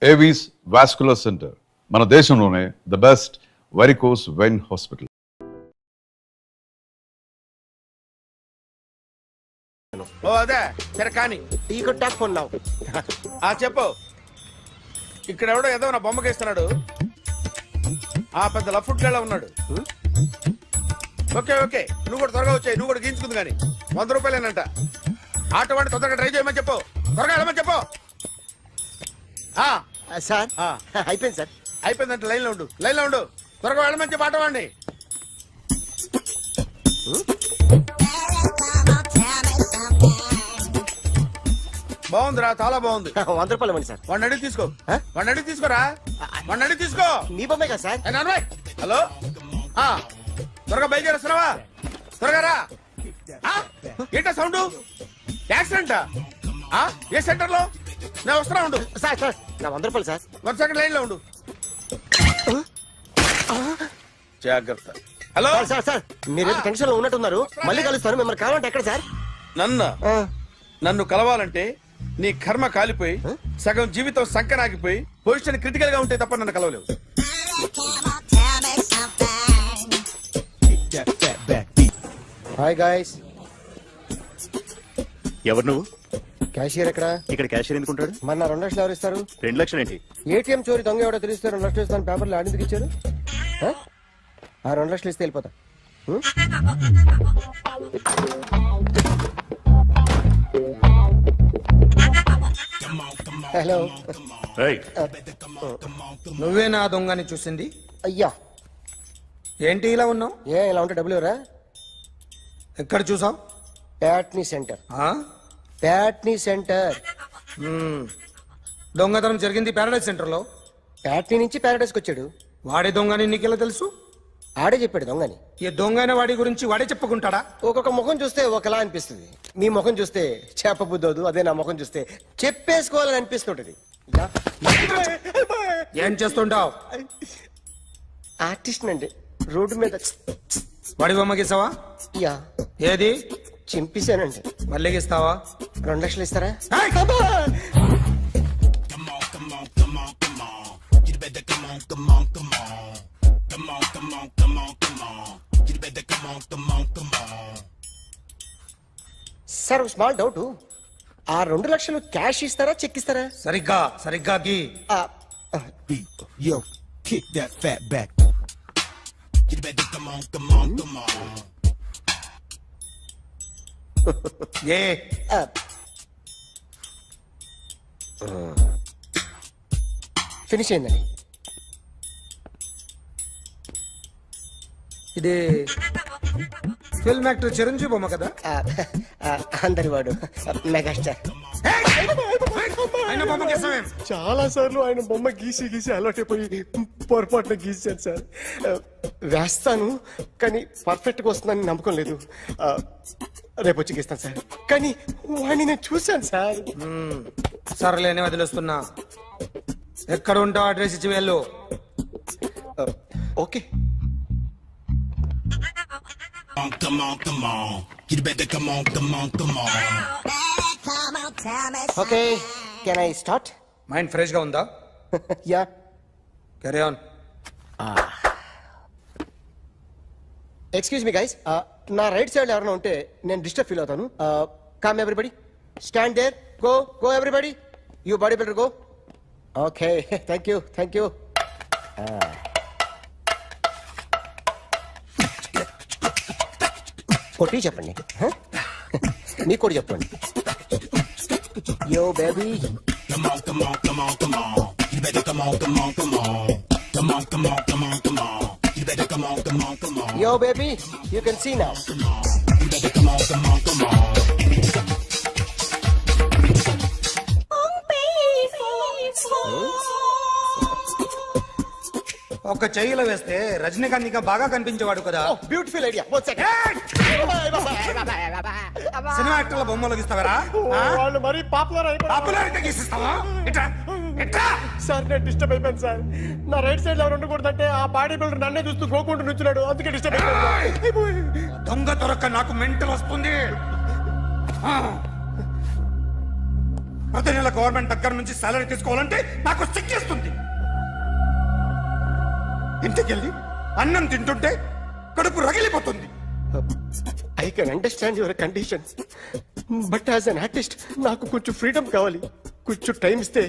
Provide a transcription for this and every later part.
Avis vascular centre, మన దేశంలోనే the best varicose vein hospital. ఓ అదే సరే కానీ ఈ కుడ్ ఫోన్ నౌ. చెప్పు. ఇక్కడ ఎవడో ఏదో నా బొమ్మకి ఇస్తున్నాడు. పెద్ద లఫ్ట్ గేలా ఉన్నాడు. ఓకే ఓకే, నువ్వు కూడా త్వరగా వచ్చాయి. నువ్వు కూడా గీంచుకుంది కానీ 100 రూపాయలేనంట. ఆటో వాడిని తొందరగా ట్రై చేయమని చెప్పు. త్వరగా వెళ్ళమని చెప్పు. సార్ అయిపోయింది సార్. అయిపోయిందంట. లైన్లో ఉండు, లైన్లో ఉండు. త్వరగా వెళ్ళమని చెప్పు ఆటో వాడిని. బాగుందిరా, చాలా బాగుంది. 100 రూపాయలు ఇవ్వండి సార్. వాడిని అడిగి తీసుకో. వాడిని అడిగి తీసుకోరా. వాడిని అడిగి తీసుకో. మీ బొమ్మే కదా సార్. హలో, త్వరగా బయలుదేరేస్తున్నావా? త్వరగా రా. ఏంటా సౌండ్? యాక్సిడెంట్? ఏ సెంటర్ లో? నేను వస్తున్నా ఉండు. సార్ సార్ నా 100 రూపాయలు సార్. 1 సెకండ్ లైన్ లో ఉండు. జాగ్రత్త. హలో సార్ సార్ సార్ మీరేదో టెన్షన్ లో ఉన్నట్టున్నారు. మళ్ళీ కలుస్తాను. మిమ్మల్ని కావాలంటే ఎక్కడ సార్? నన్ను కలవాలంటే నీ కర్మ కాలిపోయి సగం జీవితం సంకనాగిపోయి పొజిషన్ క్రిటికల్ గా ఉంటే తప్ప నన్ను కలవలేవు. Hi guys. ఎవరు నువ్వు? క్యాషియర్ ఎక్కడ? ఇక్కడ క్యాషియర్ ఎందుకుంటాడు? మన 2 లక్షలు ఎవరు ఇస్తారు? 2 లక్షలు ఏంటి? ఏటీఎం చోరీ దొంగ ఎవడో తెలిస్తే 2 లక్షలు ఇస్తాను పేపర్లు ఆడిందుకు ఇచ్చారు. ఆ 2 లక్షలు ఇస్తే వెళ్ళిపోతా. హలో. నువ్వే నా దొంగని చూసింది? అయ్యా ఏంటి ఇలా ఉన్నావు? ఇలా ఉంటే డబ్బులు ఎవరా? ఎక్కడ చూసావు? ప్యాట్నీ సెంటర్. ప్యాట్నీ సెంటర్. దొంగతనం జరిగింది ప్యారడైజ్ సెంటర్ లో. ప్యాట్నీ నుంచి ప్యారడైజ్కి వచ్చాడు. వాడే దొంగని నీకెలా తెలుసు? ఆడే చెప్పాడు దొంగని. ఈ దొంగైన వాడి గురించి వాడే చెప్పుకుంటాడా? ఒక్కొక్క ముఖం చూస్తే ఒకలా అనిపిస్తుంది. మీ ముఖం చూస్తే చెప్పబుద్దోదు. అదే నా ముఖం చూస్తే చెప్పేసుకోవాలని అనిపిస్తుంటది. ఏం చేస్తుంటావు? ఆర్టిస్ట్ అండి. రోడ్డు మీద వాడి బొమ్మ గీసావా? యా. ఏది? చింపేశానండి. మళ్ళీ గీస్తావా? 2 లక్షలు ఇస్తారా? Sir small doubt. ఆ 2 లక్షలు క్యాష్ ఇస్తారా చెక్ ఇస్తారా? సరిగ్గా గీ. Yo, kick that fat back. You better come on. A finish అయిందండి. ఇది ఫిల్మ్ యాక్టర్ చిరంజీవి బొమ్మ కదా? అందరి వాడు మెగాస్టార్. ఆయన బొమ్మ గీసావేం? చాలా సార్లు ఆయన బొమ్మ గీసి అలవాటైపోయి పొరపాటున గీసాను సార్. వేస్తాను కానీ పర్ఫెక్ట్ గా వస్తుందని నమ్మకం లేదు. రేపు వచ్చి గీస్తాను సార్. కానీ వాడిని నేను చూశాను సార్. సర్లేని వదిలేస్తున్నా. ఎక్కడ ఉంటావు అడ్రస్ ఇచ్చి వెళ్ళు. Okay. Come on. You better come on. Okay can I start? Mind fresh గా ఉందా? Yeah. Carry on. Excuse me guys, నా రైట్ సైడ్ ఎవరైనా ఉంటే నేను డిస్టర్బ్ ఫీల్ అవుతాను. Come everybody, stand there, go everybody, you body builder go. Okay thank you. కొట్టి చెప్పండి. మీకు కూడా చెప్పండి. Yo baby. Come on. You better come on. Come on. You better come on. Yo baby, you can see now. You better come on. ఒక చెయ్యిలో వేస్తే రజనీకాంత్ ఇంకా బాగా కనిపించేవాడు కదా. Beautiful idea. సినిమా యాక్టర్ల బొమ్మలు గీస్తావరా? వాళ్ళు మరి పాపులారిటీ గీసిస్తావా? సార్ నేను డిస్టర్బ్ అయిపోయాను సార్. నా రైట్ సైడ్ ఎవరు ఉండకూడదంటే ఆ బాడీ బిల్డర్ నన్నే చూస్తూ గోకుంటూ నుంచున్నాడు. అందుకే డిస్టర్బ్ అయిపోయాను. దొంగ దొరక్క నాకు మెంటల్ వస్తుంది. ప్రతి నెల గవర్నమెంట్ దగ్గర నుంచి సాలరీ తీసుకోవాలంటే నాకు సిగ్గేస్తుంది. ఇంటికెళ్ళి అన్నం తింటుంటే కడుపు రగిలిపోతుంది. I can understand your conditions, but as an artist నాకు కొంచెం ఫ్రీడమ్ కావాలి. కొంచెం టైం ఇస్తే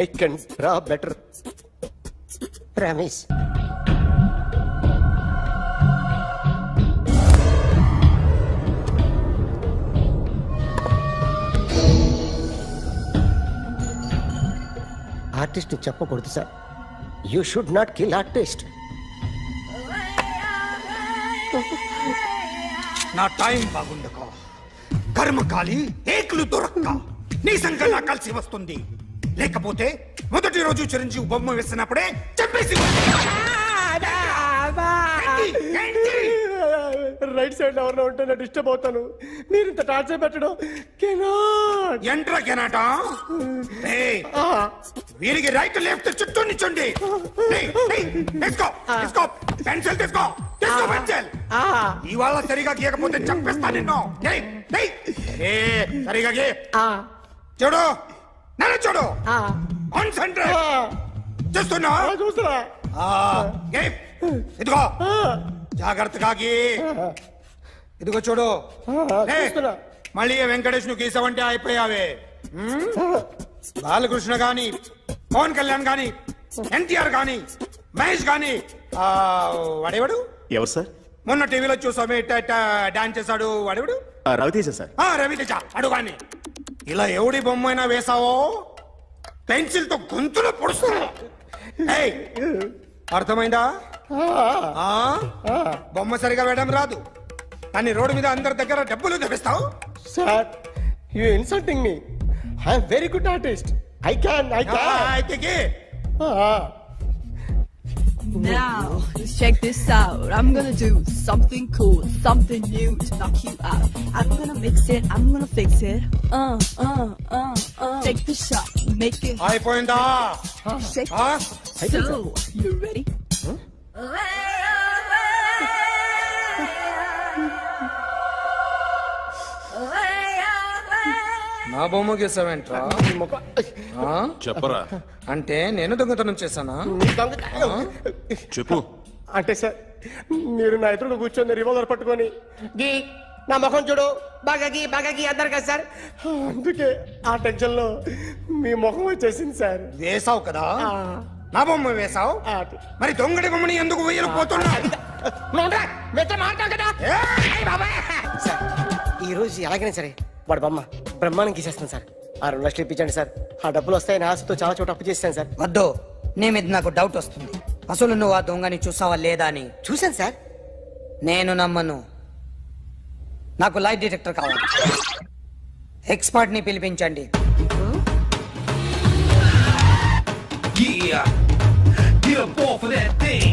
I can draw better. Promise. Artist చెప్పకూడదు sir. You should not kill artist. నా టైం బాగుండక కర్మకాలి ఏకులు దొరక్క నీ సంకల్లా కలిసి వస్తుంది. లేకపోతే మొదటి రోజు చిరంజీవి బొమ్మ వేసినప్పుడే చెప్పేసి రైట్ సైడ్ ఎవరిలో ఉంటే నేను డిస్టర్బ్ అవుతాను. మీరు ఇంత టార్చర్ పెట్టడం కెనాట్. ఎంట్రా కెనాట. వీరికి రైట్ లెఫ్ట్ చుట్టూ నిచ్చండి. తీసుకో తీసుకో పెన్సిల్ తీసుకో తీసుకో పెన్సిల్. ఇవాళ సరిగా గీయకపోతే చంపేస్తా నిన్ను. సరిగా గీ. చూడు నన్ను చూడు. కాన్సంట్రేట్ చూస్తున్నా. చూస్తున్నా. ఇదిగో జాగ్రత్తగా గీ. ఇదిగో చూడు. మళ్ళీ వెంకటేష్ ను గీసావంటే అయిపోయావే. బాలకృష్ణ గాని, పవన్ కళ్యాణ్ గాని, ఎన్టీఆర్ గాని, మహేష్ గాని, వాడేవాడు ఎవరు సార్? మొన్న టీవీలో చూసామే డాన్స్ చేశాడు వాడేవాడు? రవితేజ సార్. రవితేజ అడుగాని. ఇలా ఎవడి బొమ్మైనా వేసావో పెన్సిల్ తో గొంతులో పొడుస్తున్నా. అర్థమైందా? బొమ్మ సరిగా వేయడం రాదు కానీ రోడ్డు మీద అందరి దగ్గర డబ్బులు తెప్పిస్తావు. Sir you insulting me. I am very good artist. I can. అయితే Now, check this out. I'm gonna do something cool, something new to knock you out. I'm gonna mix it, I'm gonna fix it. Take the shot, make it. అయిపోయిందా? Shake it. So, you ready? నా బొమ్మ గీసావేంట్రా? చెప్పరా. అంటే నేను దొంగతనం చేశానా? చెప్పు. అంటే సార్ మీరు నా ఎదురుగా కూర్చొని రివాల్వర్ పట్టుకొని గీ నా ముఖం చూడు బాగా గీ అన్నారు కదా సార్. అందుకే ఆ టెన్షన్ లో మీ ముఖం వచ్చేసింది సార్. వేసావు కదా, నా బొమ్మ వేసావు. మరి దొంగడి బొమ్మని ఎందుకు వేయలు పోతున్నా? సార్ ఈ రోజు ఎలాగైనా సరే వాడు బొమ్మ బ్రహ్మాండం గీసేస్తాను సార్. 6 లక్షలు ఇప్పించండి సార్. ఆ డబ్బులు వస్తాయని ఆశతో చాలా చోట అప్పు చేస్తాను సార్. వద్దు, నీ మీద నాకు డౌట్ వస్తుంది. అసలు నువ్వు ఆ దొంగని చూసావా లేదా అని. చూశాను సార్. నేను నమ్మను. నాకు లైట్ డిటెక్టర్ కావాలి. ఎక్స్పర్ట్ ని పిలిపించండి. Yeah, get up off of that thing.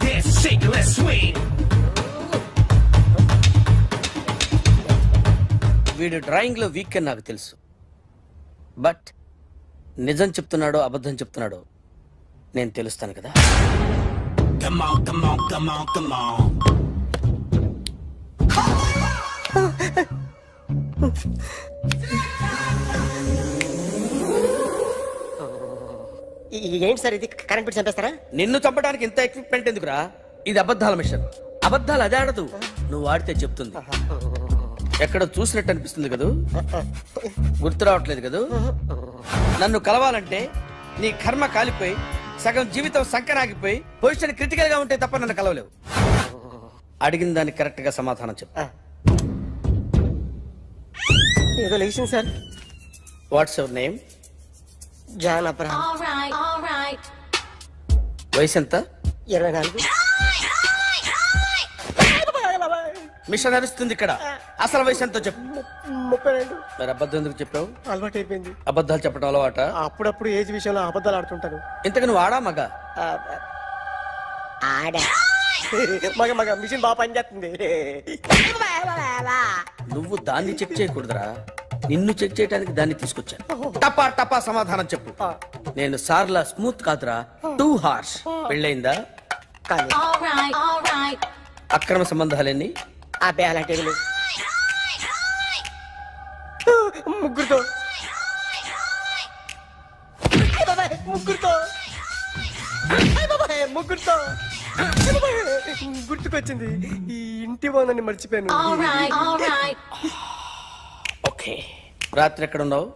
Dance, shake, let's swing. వీడు డ్రాయింగ్ లో వీక్ అని నాకు తెలుసు. బట్ నిజం చెప్తున్నాడో అబద్ధం చెప్తున్నాడో నేను తెలుస్తాను కదా. Come on, come on, come on, come on. ఏంటి సార్ ఇది? కరెంట్ బిల్ చంపేస్తారా? నిన్ను చంపడానికి ఇంత ఎక్విప్మెంట్ ఎందుకురా? ఇది అబద్ధాల మిషన్. అబద్ధాలు అదే ఆడదు, నువ్వు ఆడితే చెప్తుంది. ఎక్కడ చూసినట్టు అనిపిస్తుంది కదూ, గుర్తు రావట్లేదు కదూ. నన్ను కలవాలంటే నీ కర్మ కాలిపోయి సగం జీవితం సంకరాగిపోయి పొజిషన్ క్రిటికల్ గా ఉంటే తప్ప నన్ను కలవలేవు. అడిగిన దానికి కరెక్ట్ గా సమాధానం చెప్పు. ఏదో లేచింది sir. What's your name? John Abraham. వయసు ఎంత? 24. మిషన్ నడుస్తుంది ఇక్కడ. అసలు వయసు ఎంతో చెప్పు. 32. మరి అబద్ధం ఎందుకు చెప్పావు? అలవాటు అయిపోయింది. అబద్ధాలు చెప్పడం అలవాట? అప్పుడప్పుడు ఏజ్ విషయంలో అబద్ధాలు ఆడుతుంటాను. ఇంతకు నువ్వు ఆడా మగ? ఆడా. మగ మిషన్ బాగా పనిచేస్తుంది. నువ్వు దాన్ని చెక్ చేయకూడదురా, నిన్ను చెక్ చేయడానికి దాన్ని తీసుకొచ్చాను. టపా టపా సమాధానం చెప్పు. నేను సార్లా స్మూత్ కాదురా, టూ హార్ష్. పెళ్ళయిందా? కానీ అక్రమ సంబంధాలన్నీ? అలాంటి ముగ్గురుతో ముగ్గురుతో అయ్ బాబాయ్, ముగ్గురుతో అయ్ బాబాయ్, గుర్తుకొచ్చింది ఈ ఇంటి బాగుందని మర్చిపోయాను. ఓకే, రాత్రి ఎక్కడ ఉన్నావు?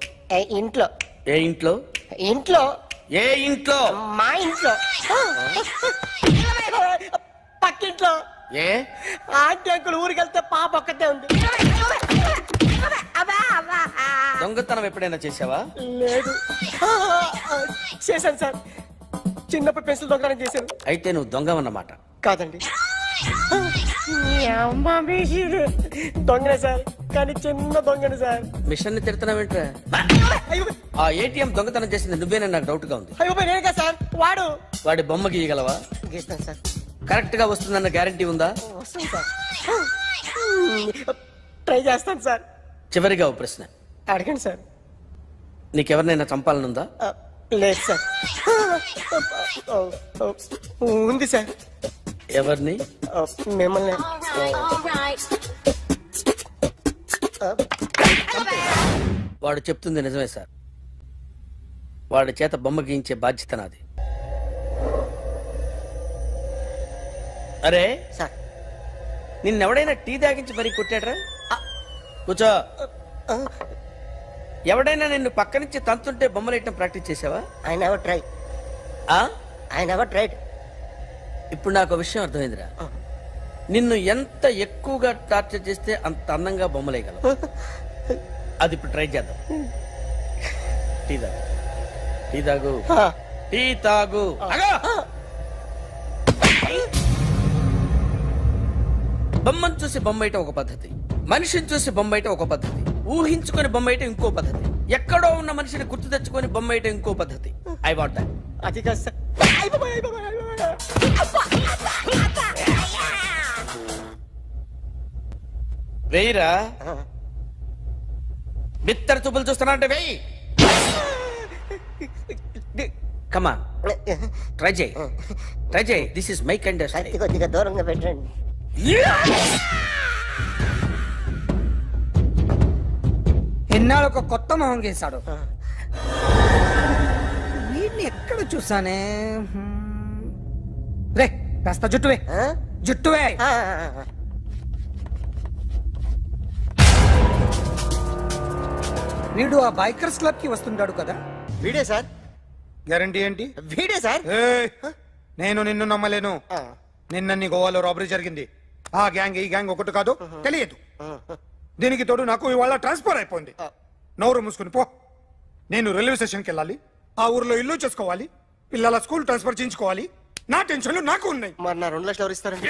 ఇంట్లో ఏ ఇంట్లో? ఇంట్లో ఏ ఇంట్లో? మా ఇంట్లో పక్కింట్లో. ఏ ఆంటీ అంకుల్ ఊరికి వెళ్తే పాప ఒక్కతే ఉంది. దొంగతనం ఎప్పుడైనా చేసావా? లేదు. చేశాను సార్, చిన్నప్పుడు పెన్సిల్ దొంగతనం చేశాను. అయితే నువ్వు దొంగవన్నమాట. కాదండి, మీ అమ్మ మీరే దొంగనే సార్, కానీ చిన్న దొంగని సార్. మిషన్ ని తిడుతున్నావేంట్రా? అయ్యో ఆ ఏటీఎం దొంగతనం చేసింది నువ్వేనని నాకు డౌట్ గా ఉంది. అయ్యో నేను కదా సార్, వాడు. వాడి బొమ్మ గీయగలవా? గీస్తాను సార్. కరెక్ట్ గా వస్తుందన్న గ్యారంటీ ఉందా? వస్తాను సార్, ట్రై చేస్తాను సార్. చివరిగా ఓ ప్రశ్న అడగండి సార్. నీకెవరినైనా చంపాలనుందా? లేదు సార్. ఉంది సార్. ఎవరిని? మిమ్మల్ని. వాడు చెప్తుంది నిజమే సార్. వాడి చేత బొమ్మ గీయించే బాధ్యత నాది. అరే సార్, నిన్నెవడైనా టీ తాగించి మరీ కొట్టాడ్రా? కూర్చో. ఎవడైనా నిన్ను పక్క నుంచి తంతుంటే బొమ్మలేయటం ప్రాక్టీస్ చేసావా? I never try. ఆ? I never tried. ఇప్పుడు నాకు ఒక విషయం అర్థమైందిరా. నిన్ను ఎంత ఎక్కువగా టార్చర్ చేస్తే అంత అందంగా బొమ్మలేయగలవు. అది ఇప్పుడు ట్రై చేద్దాం. టీ తాగు, టీ తాగు, టీ తాగు. అగో! బొమ్మను చూసి బొమ్మేయటం ఒక పద్ధతి, మనిషిని చూసి బొమ్మేయటం ఒక పద్ధతి, ఊహించుకొని బొమ్మేయటం ఇంకో పద్ధతి, ఎక్కడో ఉన్న మనిషిని గుర్తు తెచ్చుకొని బొమ్మేయటం ఇంకో పద్ధతి. I want that. అది కాదు సార్. వెయ్యిరా. బిత్తర చూపులు చూస్తున్నా అంటే వెయ్యి. కమాన్, ట్రై చేయి, ట్రై చేయి. This is my kind of style. కొద్దిగా దూరంగా పెట్టండి. ఎన్నాళ్ళు ఒక కొత్త మొహం గీశాడు. వీడిని ఎక్కడ చూసానే? రే కాస్త జుట్టువే, జుట్టువే. వీడు ఆ బైకర్స్ క్లబ్ కి వస్తుంటాడు కదా? వీడే సార్. గ్యారంటీ ఏంటి? వీడే సార్. ఏయ్, నేను నిన్ను నమ్మలేను. నిన్న నీ గోవాలో రాబరీ జరిగింది. ఆ గ్యాంగ్ ఈ గ్యాంగ్ ఒకటి కాదు, తెలియదు. దీనికి తోడు నాకు ఇవాళ ట్రాన్స్ఫర్ అయిపోయింది. నోరు మూసుకుని పో. నేను రైల్వే స్టేషన్కి వెళ్ళాలి, ఆ ఊర్లో ఇల్లు చేసుకోవాలి, పిల్లల స్కూల్ ట్రాన్స్ఫర్ చేయించుకోవాలి. నా టెన్షన్లు నాకు ఉన్నాయి. మరి నా 2 లక్షలు ఎవరు ఇస్తారండి?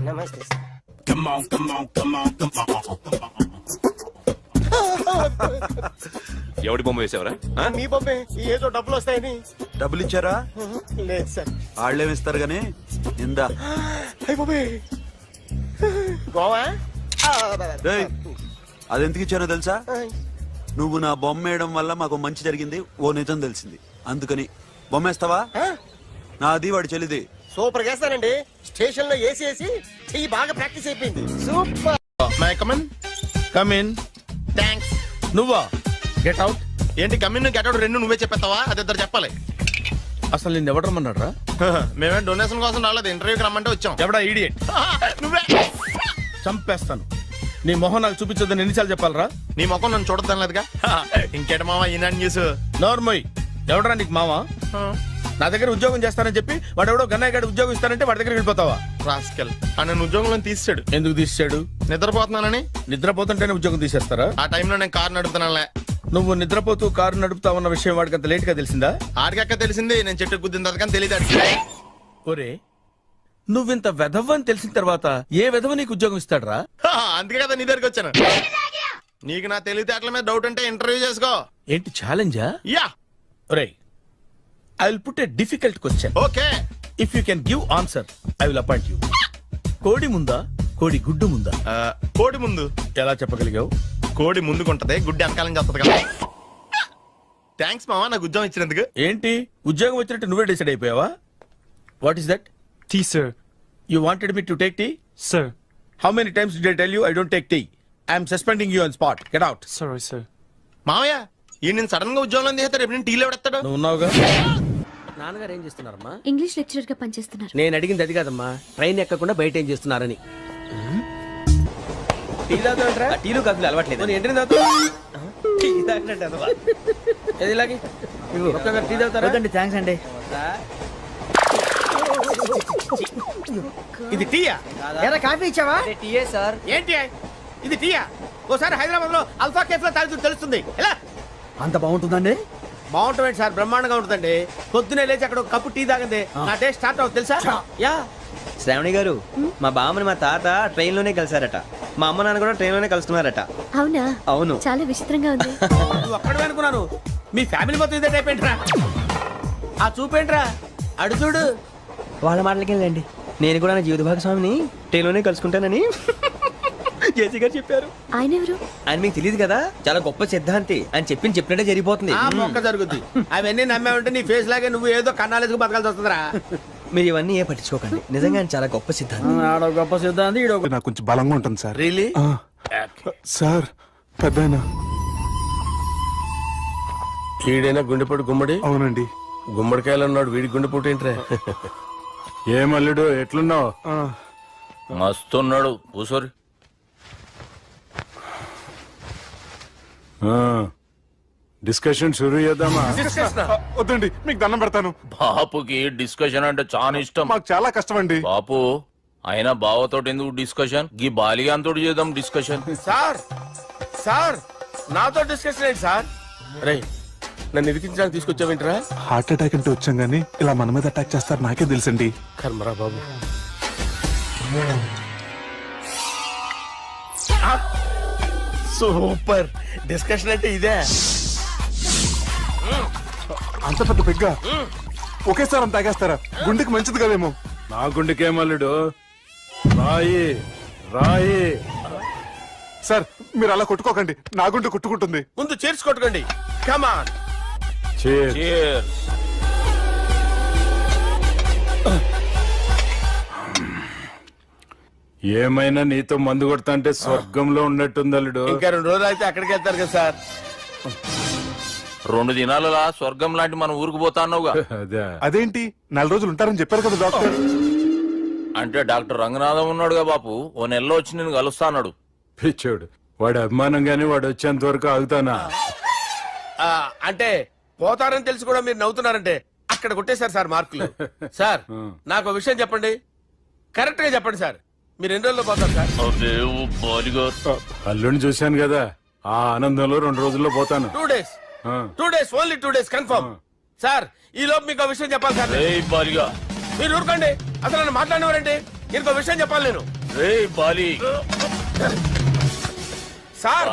నమస్తే sir. Come on, come on, come on, come on. ఎవడి బొమ్మ వేసావరా? మీ బొమ్మే, ఏదో డబ్బులు వస్తాయని. డబ్బులు ఇచ్చారా? లేదు సార్. వాళ్ళేమిస్తారు గానీ ఇందా. అయ్య బాబాయ్, గోవా. రేయ్, అదెందుకు ఇచ్చారో తెలుసా? నువ్వు నా బొమ్మ వేయడం వల్ల మాకు మంచి జరిగింది, ఓ నిజం తెలిసింది. అందుకని బొమ్మేస్తావా? నాది వాడి చెల్లిది. సూపర్ చేస్తానండి. స్టేషన్ లో ఏసీ వేసి చెయ్యి బాగా ప్రాక్టీస్ అయిపోయింది. Super. My come on. Come in. Thanks. నువ్వా? Get out. ఏంటి కమిన్ గెట్ అవుట్ రెండు నువ్వే చెప్పేస్తావా? అది ఇద్దరు చెప్పాలి. అసలు నిన్ను ఎవడు రమ్మన్నాడు రా? మేమే డొనేషన్ కోసం రాలేదు, ఇంటర్వ్యూకి రమ్మంటే వచ్చాం. ఎవడా ఈడియట్? నువ్వే. చంపేస్తాను. నీ మొహం నాకు చూపించొద్దని ఎన్నిసార్లు చెప్పాలరా? నీ ముఖం నన్ను చూడద్దాం లేదుగా. ఇంకేట మామ ఈనాడు న్యూస్. నోర్మోయ్, ఎవడరా నీకు మావా? నా దగ్గర ఉద్యోగం చేస్తానని చెప్పి వాడు ఎవడో గన్నయ్య గారి ఉద్యోగం ఇస్తానంటే వాడి దగ్గర వెళ్ళిపోతావా? రాస్కెల్. నన్ను ఉద్యోగంలో తీసాడు. ఎందుకు తీసాడు? నిద్రపోతున్నానని. నిద్రపోతుంటేనే ఉద్యోగం తీసేస్తారా? ఆ టైంలో నేను కారు నడుపుతున్నానులే. నువ్వు నిద్రపోతూ కారు నడుపుతా ఉన్న విషయం వాడికి అంత లేట్ గా తెలిసిందా? ఆడికక్క తెలిసింది, నేను చెట్టు గుద్దిన తర్వాత కానీ తెలియదు. ఒరే, నువ్వింత వెధవని తెలిసిన తర్వాత ఏ వెధవ నీకు ఉద్యోగం ఇస్తాడరా? అందుకే కదా నీ దగ్గరికి వచ్చాను. నీకు నా తెలివితేటల మీద డౌట్ అంటే ఇంటర్వ్యూ చేసుకో. ఏంటి ఛాలెంజా? యా. ఒరే, I will put a difficult question. Okay. If you can give answer I will appoint you. కోడి ముందా, కోడి గుడ్డు ముందా? కోడి ముందు. ఎలా చెప్పగలిగావు? కోడి ముందుకుంటది, గుడ్డి వెనకాలని చేస్తుంది కదా. థ్యాంక్స్ మామా నాకు ఉద్యోగం ఇచ్చినందుకు. ఏంటి ఉద్యోగం వచ్చినట్టు నువ్వే డిసైడ్ అయిపోయావా? What is that? Tea sir. You wanted me to take tea? Sir. How many times did I tell you I don't take tea? I am suspending you on spot. Get out. Sorry, sir. మామయ్య ఈ నేను sudden గా ఉద్యోగంలో తీస్తారు రేపు నేను టీలో పెడతాడు నువ్వు ఉన్నావుగా. నాన్నగారు ఏం చేస్తున్నారమ్మా? ఇంగ్లీష్ లెక్చరర్ గా పనిచేస్తున్నారు. నేను అడిగింది అది కాదమ్మా, ట్రైన్ ఎక్కకుండా బయట ఏం చేస్తున్నారని. టీ తాగుతాంట్రా? టీలు కాఫీలు అలవాట్లేదు. ఎంట్రీ తాగుతా టీ తాగుతారా? థ్యాంక్స్ అండి. ఇది టీయా? ఎరా కాఫీ ఇచ్చావా? టీయే సార్. ఏంటి ఇది టీయా? ఓసారి హైదరాబాద్ లో అల్ఫా కేఫ్ లో తాగుతూ తెలుస్తుంది. ఎలా అంత బాగుంటుందండి? బాగుంటుంది సార్, బ్రహ్మాండంగా ఉంటుందండి. పొద్దునే లేచి అక్కడ ఒక కప్పు టీ తాగండి నా డే స్టార్ట్ అవుతుంది తెలుసా? యా. శ్రావణి గారు, మా బామ్మని మా తాత ట్రైన్ లోనే కలిసారట. మా అమ్మ నాన్న కూడా ట్రైన్ లోనే కలుస్తున్నారట. అవునా? అవును. చాలా విచిత్రంగా ఉంది. నువ్వు ఒక్కడే అనుకున్నాను, మీ ఫ్యామిలీ మొత్తం ఇదే టైప్ ఏంట్రా? ఆ చూపేంట్రా అడు చూడు. వాళ్ళ మాటలకి వెళ్ళండి. నేను కూడా నా జీవిత భాగస్వామిని ట్రైన్ లోనే కలుసుకుంటానని జేసీ గారు చెప్పారు. ఆయన ఎవరు? ఆయన మీకు తెలియదు కదా, చాలా గొప్ప సిద్ధాంతి అని చెప్పినట్టే జరిగిపోతుంది. ఆ మొక్క జరుగుద్ది. అవన్నీ నమ్మే ఉంటే నీ ఫేస్ లాగే నువ్వు ఏదో కన్నాలేసుకు బతకాల్సి వస్తుందిరా. మీరు ఇవన్నీ ఏ పట్టించుకోకండి. నిజంగా ఆయన చాలా గొప్ప సిద్ధాంతి. ఆడో గొప్ప సిద్ధాంతి, ఈడో నాకు కొంచెం బలంగా ఉంటుంది సార్. రియలీ? సార్ పెద్దయినా. ఈడైనా గుండెపోటు గుమ్మడి? అవునండి. గుమ్మడికాయలు ఉన్నాడు, వీడి గుండెపోటు ఏంట్రా? ఏమల్లుడు ఎట్లున్నావు? మస్తున్నాడు. కూసోరి. డిస్కషన్ షురూ చేద్దామా? వద్దండి, మీకు దండం పెడతాను. బాపుకి డిస్కషన్ అంటే చాలా ఇష్టం. మాకు చాలా కష్టం అండి. బాపు అయినా బావతోటి ఎందుకు డిస్కషన్? గీ బాలిగాంతోటి చేద్దాం డిస్కషన్. సార్ సార్ నాతో డిస్కషన్ ఏంటి సార్? రే నన్ను ఇరికించడానికి తీసుకొచ్చావేంట్రా? హార్ట్ అటాక్ అంటే వచ్చాం గానీ ఇలా మన మీద అటాక్ చేస్తారు నాకే తెలుసండి. కర్మరా బాబు. సూపర్ డిస్కషన్ అంటే ఇదే. అంత పెద్ద పెగ్గ ఒకేసారి అంత తాగేస్తారా? గుండెకి మంచిది కదేమో. నా గుండెకేమల్లుడు రాయి రాయి. సార్ మీరు అలా కొట్టుకోకండి, నా గుండె కొట్టుకుంటుంది. ముందు చేర్చి కొట్టుకోండి. కమాన్. Cheers. ఏమైనా నీతో మందు కొడతా అంటే స్వర్గంలో ఉన్నట్టుంది అల్లుడు. ఇంకా 2 రోజులు అయితే అక్కడికి వెళ్తారు కదా సార్. 2 దినాలలా స్వర్గం లాంటి మన ఊరికి పోతాన్నావుగా. అదేంటి 4 రోజులు ఉంటారని చెప్పారు కదా డాక్టర్. అంటే డాక్టర్ రంగనాథం ఉన్నాడుగా బాపు, ఓ నెలలో వచ్చి నేను కలుస్తా అన్నాడు. పిచ్చోడు, వాడి అభిమానంగానే వాడు వచ్చేంత వరకు ఆగుతానా? అంటే పోతారని తెలిసి కూడా మీరు నవ్వుతున్నారంటే అక్కడ కొట్టేశారు సార్ మార్కులు. సార్ నాకు ఒక విషయం చెప్పండి, కరెక్ట్ గా చెప్పండి సార్. మీరు ఎన్ని రోజుల్లో పోతారు సార్? అల్లుడిని చూశాను కదా, ఆ ఆనందంలో 2 రోజుల్లో పోతాను. 2 days. 2 days, only 2 days confirm. Sir ఈ లోపు మీకు విషయం చెప్పాలి సార్. బాలిగా మీరు ఊరుకోండి, అసలు నన్ను మాట్లాడినవారండి. నేను ఒక విషయం చెప్పాలి నేను. బాలి సార్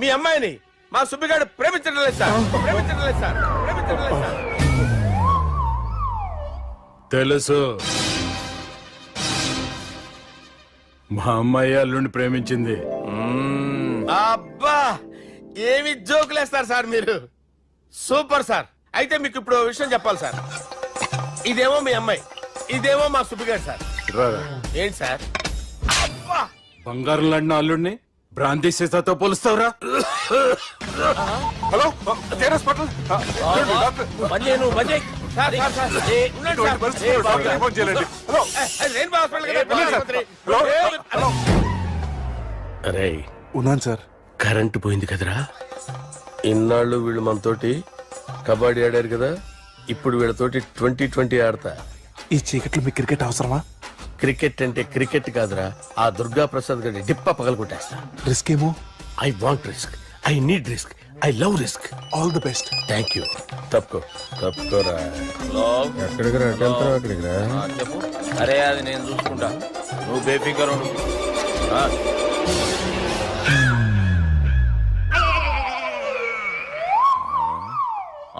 మీ అమ్మాయిని మా సుబ్బిగాడు ప్రేమించడం లేదు సార్. ప్రేమించడం లేదు సార్. ప్రేమించడం లేదు సార్. తెలుసు, మా అమ్మాయి అల్లుడిని ప్రేమించింది. అబ్బా ఏమి జోకులేస్తారు సార్ మీరు. Super sir. అయితే మీకు ఇప్పుడు ఓ విషయం చెప్పాలి సార్. ఇదేమో మీ అమ్మాయి, ఇదేమో మా సుబ్బిగాడు సార్. ఏంటి సార్? అబ్బా బంగారం లాంటి అల్లుడిని బ్రాంతి సీసాతో పోలుస్తావురా? Hello hospital. బంద్ చేయి, నువ్వు బంద్ చేయి. సార్ సార్ సార్ ఉండండి సార్. ఫోన్ చేయండి. హలో రెయిన్బో హాస్పిటల్ కదా. అరే ఉన్నాను సార్. కరెంటు పోయింది కదరా. ఇన్నాళ్ళు వీళ్ళు మనతోటి కబడ్డీ ఆడారు కదా, ఇప్పుడు వీళ్ళతోటి 2020 ఆడతా. ఈ చీకట్లో మీ క్రికెట్ అవసరమా? క్రికెట్ అంటే క్రికెట్ కాదురా, ఆ దుర్గా ప్రసాద్ గారి డిప్ప పగలు కొట్టేస్తా. రిస్క్ ఏమో. I want risk, I need risk, I love risk. All the best. Thank you. తప్పుకోరా. ఎక్కడికి రా? అక్కడికి రా. చెప్పు. అరే అది నేను చూసుకుంటా, నువ్వు బేఫికర్ ఉండు.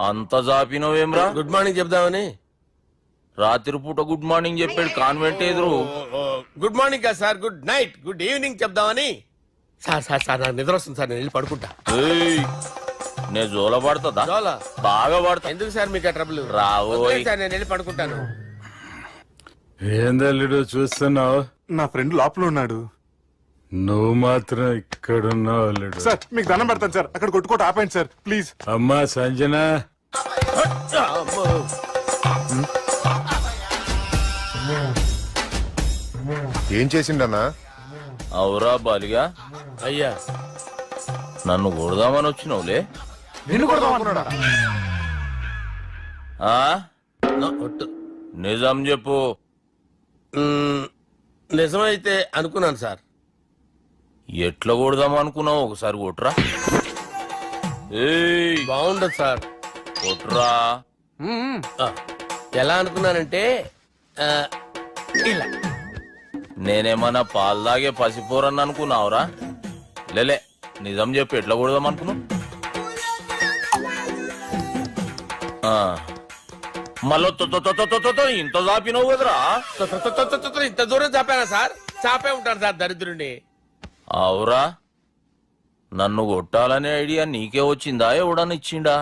అంత జాపినవేమ్రా? గుడ్ మార్నింగ్ చెప్దామని. రాత్రి పూట గుడ్ మార్నింగ్ చెప్పాడు కాన్వెంట్ ఎదురు. గుడ్ మార్నింగ్ కాదు sir, good night, good evening చెప్దామని. సార్ సార్ సార్ నాకు నిద్ర వస్తుంది సార్, నేను వెళ్ళి పడుకుంటా. నేను జోల పడుతుందా? జోలా? బాగా పడతా. ఎందుకు సార్ మీకు ఆ ట్రబుల్? రావోయ్ సార్ నేను వెళ్ళి పడుకుంటాను. ఏందల్లుడు చూస్తున్నావు? నా ఫ్రెండ్ లోపల ఉన్నాడు. నువ్వు మాత్రం ఇక్కడున్నావు అల్లుడు. సార్ మీకు దండం పెడతాను సార్, అక్కడ కొట్టుకోట ఆపండి సార్ ప్లీజ్. అమ్మా సంజన, ఏం చేసిండన్నా? అవురా బాలిగా, అయ్యా నన్ను కొడదామని వచ్చినావులే. నిన్ను కొడదామన్నాడా? ఆ? ఒట్టు. నిజం చెప్పు. నిజమైతే అనుకున్నాను సార్. ఎట్లా కొడదాం అనుకున్నావు? ఒకసారి కొట్రా. ఏయ్, బాగుండదు సార్. కొట్రా. ఆ, ఎలా అనుకున్నానంటే ఆ, ఇలా నేనేమన్నా పాలు తాగే పసిపోరని అనుకున్నావురా? లేలే, నిజం చెప్పు, ఎట్లా కొడదాం అనుకున్నావు? మళ్ళీ ఇంత చాపినావు కదరా? ఇంత దూరం చాపానా సార్? చాపే ఉంటాను సార్ దరిద్రుడిని. అవురా, నన్ను కొట్టాలనే ఐడియా నీకే వచ్చిందా? ఎవడన్నా ఇచ్చిండా?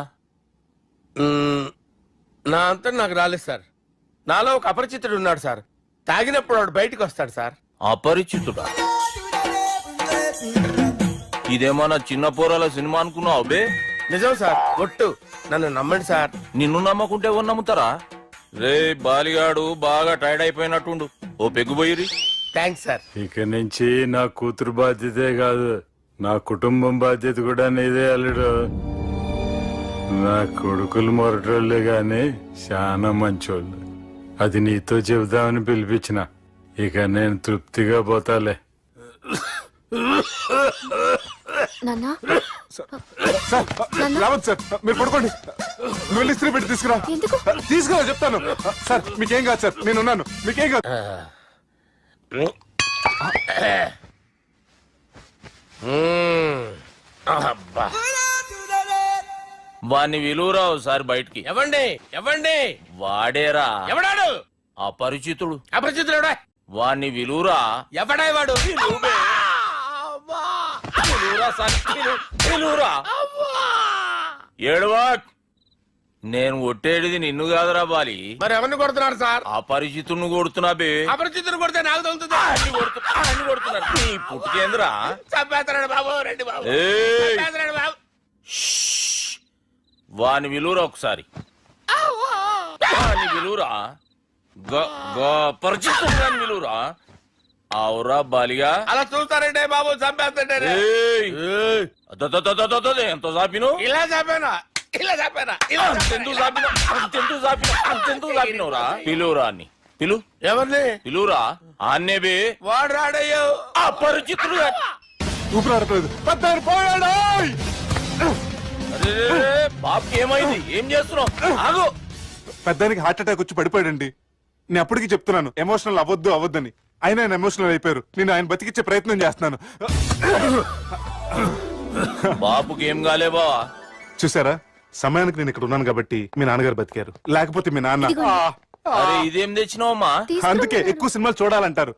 నా అంతా నాకు రాలేదు సార్. నాలో ఒక అపరిచితుడు ఉన్నాడు సార్. తాగినప్పుడు వాడు బయటికి వస్తాడు సార్. అపరిచితుడా? ఇదేమన్నా చిన్న పోరాల సినిమా అనుకున్నావు బే? నిజం సార్, ఒట్టు. నన్ను నమ్మండి సార్. నిన్ను నమ్మకుంటే ఎవరు నమ్ముతారా? రే బాలిగాడు బాగా టైర్డ్ అయిపోయినట్టుండు, ఓ పెగ్గుబోయిరి. Thanks sir. ఇక నుంచి నా కూతురు బాధ్యతే కాదు, నా కుటుంబం బాధ్యత కూడా నీదే అల్లుడు. నా కొడుకులు మొరటోళ్ళే గాని చాలా మంచోళ్ళు. అది నీతో చెబుదామని పిలిపించిన. ఇక నేను తృప్తిగా పోతాలే. నాన్నా సార్ రావద్దు సార్, మీరు పడుకోండి. నువ్వు వెళ్ళి ఇస్త్రీ పెట్టి తీసుకురా. ఎందుకు? తీసుకురా చెప్తాను. సార్ మీకేం కాదు సార్, నేను ఉన్నాను, మీకేం కాదు. అబ్బా. వాణ్ణి విలువరా ఒకసారి బయటికి. ఎవండి ఎవండి? వాడేరా, ఎవడాడు? అపరిచితుడు. అపరిచితుడు ఎవడా? వాణ్ణి విలువరా. ఎవడా వాడు? విలువరా సార్, విలువరా. ఏడవా, నేను కొట్టేడిది నిన్ను కాదురా బాలి. మరి ఎవరిని కొడుతున్నారు సార్? అపరిచితుడిని కొడుతున్నా బే. అపరిచితుడు కొడితే నాకు తగులుతుంది. అన్ని కొడుతున్నారు. నీ పుట్టుకేంద్రా? చంపేస్తున్నాడు బాబు, రండి బాబు. ఏయ్, చంపేస్తున్నాడు బాబు. వాని విలువరా ఒకసారి. వాని విలువరా. పరిచితుడు అని విలువరా. అవురా బాలిగా. అలా చూస్తారంటే బాబు, చంపేస్తాడే. ఎంత చాపిను? ఇలా చంపానా? ఇలా చంపానా? ఇలా అంతెందుకు చాపిన? అంతెందుకు చాపిన? అంతెందుకు చాపినవురా? పిలువురా అన్ని. పిలు. ఎవరిని? పిలువురా. ఆన్నే బే. వాడు రాడయ్యో. అపరిచితుడు. ఊపిరాడట్లేదు. పెద్ద పోయాడు. అరే బాబుకి ఏమైంది? ఏం చేస్తున్నావు? ఆగు. పెద్దానికి హార్ట్ అటాక్ వచ్చి పడిపోయాడండి. నేను అప్పటికి చెప్తున్నాను ఎమోషనల్ అవ్వద్దని. ఆయన ఎమోషనల్ అయిపోయారు. నేను ఆయన బతికిచ్చే ప్రయత్నం చేస్తున్నాను. బాబుకి ఏం కాలే బావా? చూసారా, సమయానికి నేను ఇక్కడ ఉన్నాను కాబట్టి మీ నాన్నగారు బతికారు. లేకపోతే మీ నాన్న. అరే ఇదేం తెచ్చినావమ్మా? అందుకే ఎక్కువ సినిమాలు చూడాలంటారు.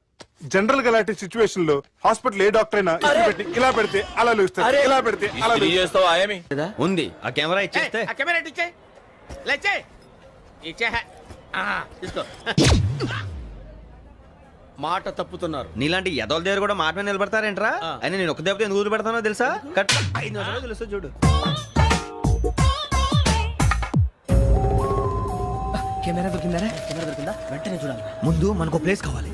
జనరల్ గా అలాంటి సిచ్యువేషన్ లో హాస్పిటల్ ఏ డాక్టర్ అయినా ఇస్త్రీ పెట్టి ఇలా పెడితే అలా లూస్తారు, ఇలా పెడితే అలా ఇస్త్రీ చేస్తావా ఏమి? ఉంది ఆ కెమెరా ఇచ్చేస్తే. ఆ కెమెరా ఇచ్చే లేచే ఇచ్చే. తీసుకో. మాట తప్పుతున్నారు. నీలాంటి ఎదల దగ్గర కూడా మాట మీద నిలబడతారేంట్రా? అని నేను ఒక దెబ్బతో ఎందుకు పెడతానో తెలుసా? కట్ 5 నిమిషాలు తెలుసు చూడు. కెమెరా దొరికిందా? కెమెరా దొరికిందా? వెంటనే చూడాలి. ముందు మనకు ప్లేస్ కావాలి.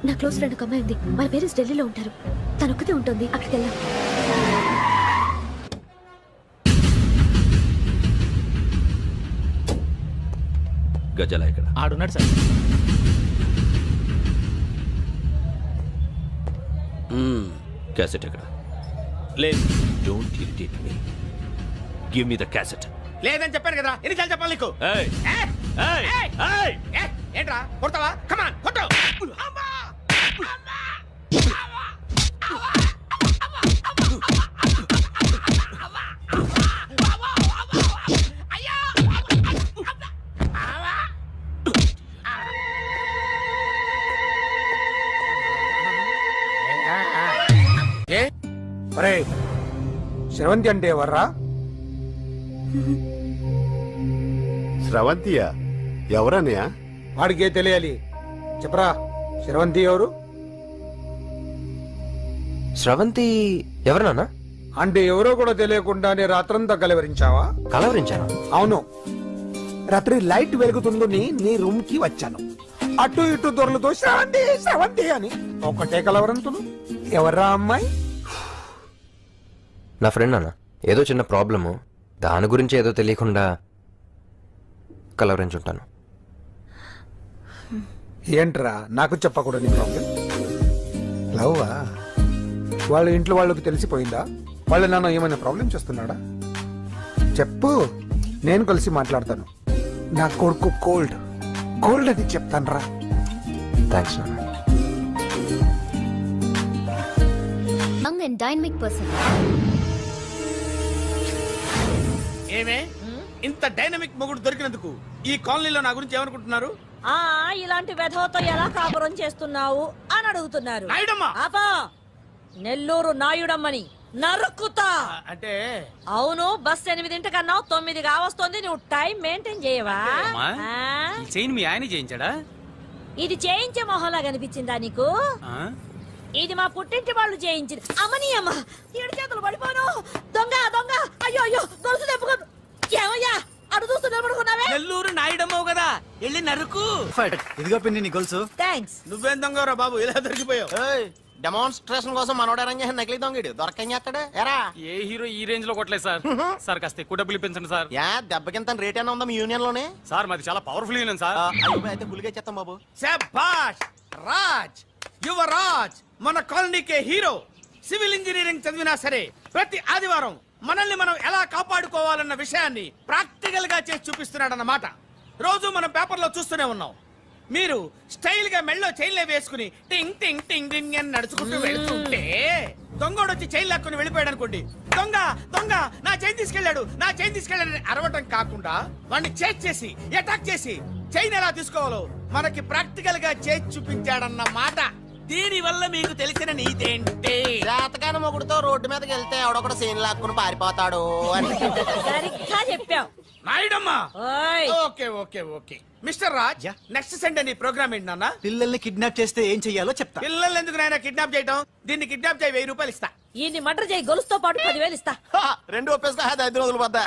నా క్లోజ్ ఫ్రెండ్ ఒక అమ్మాయి ఉంది. వాళ్ళ పేరెంట్స్ ఢిల్లీలో ఉంటారు. తను ఒక్కతే ఉంటుంది. అక్కడికి వెళ్దాం. గజల ఇక్కడ ఆడున్నాడు సార్. క్యాసెట్ ఎక్కడ? లేదు. Don't irritate me. Give me the cassette. లేదని చెప్పాను కదా, ఎన్నిసార్లు చెప్పాలి నీకు? ఏయ్ ఏయ్ ఏయ్ ఏంట్రా కొడతావా? కమాన్ కొట్టు. శ్రవంతి అంటే ఎవర్రా? స్రవంతియా? ఎవరన్నయ్యా? వాడికే తెలియాలి. చెప్పరా, శ్రవంతి ఎవరు? స్రవంతి ఎవరు నాన్న? అంటే ఎవరో కూడా తెలియకుండానే రాత్రంతా కలవరించావా? కలవరించాను. అవును, రాత్రి లైట్ వెలుగుతుందని నీ రూమ్ కి వచ్చాను. అటు ఇటు దొరలతో శ్రవంతి శ్రవంతి అని ఒకటే కలవరంతులు. ఎవర్రా అమ్మాయి? నా ఫ్రెండ్ నాన్న, ఏదో చిన్న ప్రాబ్లము, దాని గురించి ఏదో తెలియకుండా కలవరించుంటాను. ఏంట్రా నాకు చెప్పకూడదు ప్రాబ్లం? లవ్వా? వాళ్ళ ఇంట్లో వాళ్ళకి తెలిసిపోయిందా? వాళ్ళ నాన్న ఏమైనా ప్రాబ్లం చేస్తున్నాడా? చెప్పు, నేను కలిసి మాట్లాడతాను. నా కొడుకు కోల్డ్ కోల్డ్ అని చెప్తాను రా. థ్యాంక్స్ నాన్న. Young and dynamic person. ఏమే ఇంత డైనమిక్ మొగుడు దొరికినందుకు ఈ కాలనీలో నా గురించి ఏమనుకుంటున్నారు? ఇలాంటి వెధవతో ఎలా కాపురం చేస్తున్నావు అని అడుగుతున్నారు. నాయుడమ్మా! ఆపా! నెల్లూరు నాయుడమ్మని నరుక్కుతా. అంటే అవును, బస్ 8 కన్నావు, 9 కావస్తుంది. నువ్వు టైం మెయింటైన్ చేయవా? చైన్ మీ ఆయన చేయించాడా? ఇది చేయించే మొహంలా కనిపించిందా నీకు? ఇది మా పుట్టింటి వాళ్ళు చేయించింది. అమ్మని అమ్మ, 7 చేతులు పడిపోను. దొంగ దొంగ! అయ్యో అయ్యో, గొలుసు తెప్పుకో. ఏమయ్యా అడు చూస్తూ నిలబడుకున్నావే? నెల్లూరు నాయుడమ్మవు కదా, వెళ్ళి నరుకు. ఇదిగో పిన్ని నీ గొలుసు. థ్యాంక్స్. నువ్వేం దొంగరా బాబు, ఇలా దొరికిపోయావు? డెమాన్స్ట్రేషన్ కోసం మనోడు అరేంజ్ చేసిన నకిలీ దొంగడు దొరకని చేస్తాడు. ఎరా ఏ హీరో ఈ రేంజ్ లో కొట్టలేదు సార్. సార్ కాస్త ఎక్కువ డబ్బులు ఇప్పించండి సార్. యా దెబ్బకింత రేట్ అయినా ఉందా మీ యూనియన్ లోనే? సార్ మాది చాలా పవర్ఫుల్ యూనియన్ సార్. అయితే గులిగా చేస్తాం బాబు. శభాష్ రాజ్, యువరాజ్, మన కాలనీకే హీరో. సివిల్ ఇంజనీరింగ్ చదివినా సరే ప్రతి ఆదివారం మనల్ని మనం ఎలా కాపాడుకోవాలన్న విషయాన్ని ప్రాక్టికల్ గా చేసి చూపిస్తున్నాడన్నమాట. రోజు మనం పేపర్లో చూస్తూనే ఉన్నాం. మీరు స్టైల్ గా మెళ్ళో చైన్లే వేసుకుని టింగ్ టింగ్ టింగ్ టింగ్ అని నడుచుకుంటూ వెళ్తుంటే దొంగోడు వచ్చి చైన్ లాక్కుని వెళ్ళిపోయాడు అనుకోండి. దొంగ దొంగ నా చైన్ తీసుకెళ్లాడు, నా చైన్ తీసుకెళ్లాడని అరవటం కాకుండా వాడిని చేజ్ చేసి అటాక్ చేసి చైన్ ఎలా తీసుకోవాలో మనకి ప్రాక్టికల్ గా చేసి చూపించాడన్న మాట. దీని వల్ల మీకు తెలిసిన నీతేంటి? జాతకాన మొగుడుతో రోడ్డు మీదకి వెళ్తే ఎవడొకడు సీన్ లాక్కుని పారిపోతాడు అని. సరిగ్గా చెప్పావు నాయుడమ్మా. ఓయ్. Okay okay okay mister Raj, next Sunday నీ ప్రోగ్రామ్ ఏంటి నాన్న? పిల్లల్ని కిడ్నాప్ చేస్తే ఏం చెయ్యాలో చెప్తా. పిల్లల్ని ఎందుకు నాయన కిడ్నాప్ చేయటం? దీన్ని కిడ్నాప్ చేయి, 1000 రూపాయలు ఇస్తా. ఈయన్ని మర్డర్ చేయి, గొలుసుతో పాటు 10,000 ఇస్తా. రెండు ఒప్పేసుకో, 5 రోజులు పడ్డా.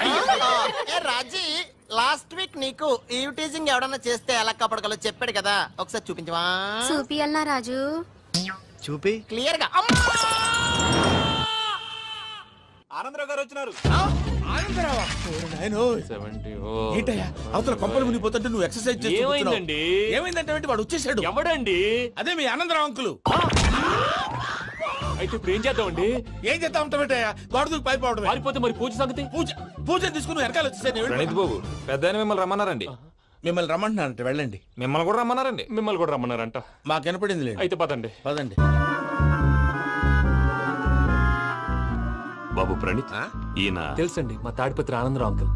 ఏ రాజీ, లాస్ట్ వీక్ నీకు ఈవ్ టీజింగ్ ఎవడన్నా చేస్తే ఎలా కాపాడగలో చెప్పాడు కదా, ఒకసారి చూపించవా? చూపియల్నా రాజు? చూపి. క్లియర్ గా. ఆనందరావు గారు వచ్చినారు. ఆనందరావా? ఏంటయ్యా అవతల కొంపలు మునిగిపోతుంటే నువ్వు ఎక్సర్సైజ్ చేస్తుంటే ఏమైందంటే వాడు వచ్చేసాడు. ఎవడండి? అదే మీ ఆనందరావు అంకులు. అయితే ఇప్పుడు ఏం చేద్దామండి? ఏం చేస్తా ఉంటావేటయ్యా, గొడవకు పైపోవడం. పారిపోతే మరి పూజ సంగతి? పూజ తీసుకుని నువ్వు వెనకాల వచ్చేసాడు. బాబు పెద్ద మిమ్మల్ని రమ్మన్నారండి. మిమ్మల్ని రమ్మంటున్నారంట, వెళ్ళండి. మిమ్మల్ని కూడా రమ్మన్నారండి. మిమ్మల్ని కూడా రమ్మన్నారంట. మాకు వినపడింది లేదు. అయితే పదండి. పదండి. బాబు ప్రణీత్, ఈయన తెలుసండి, మా తాడిపత్రి ఆనందరావు అంకుల్.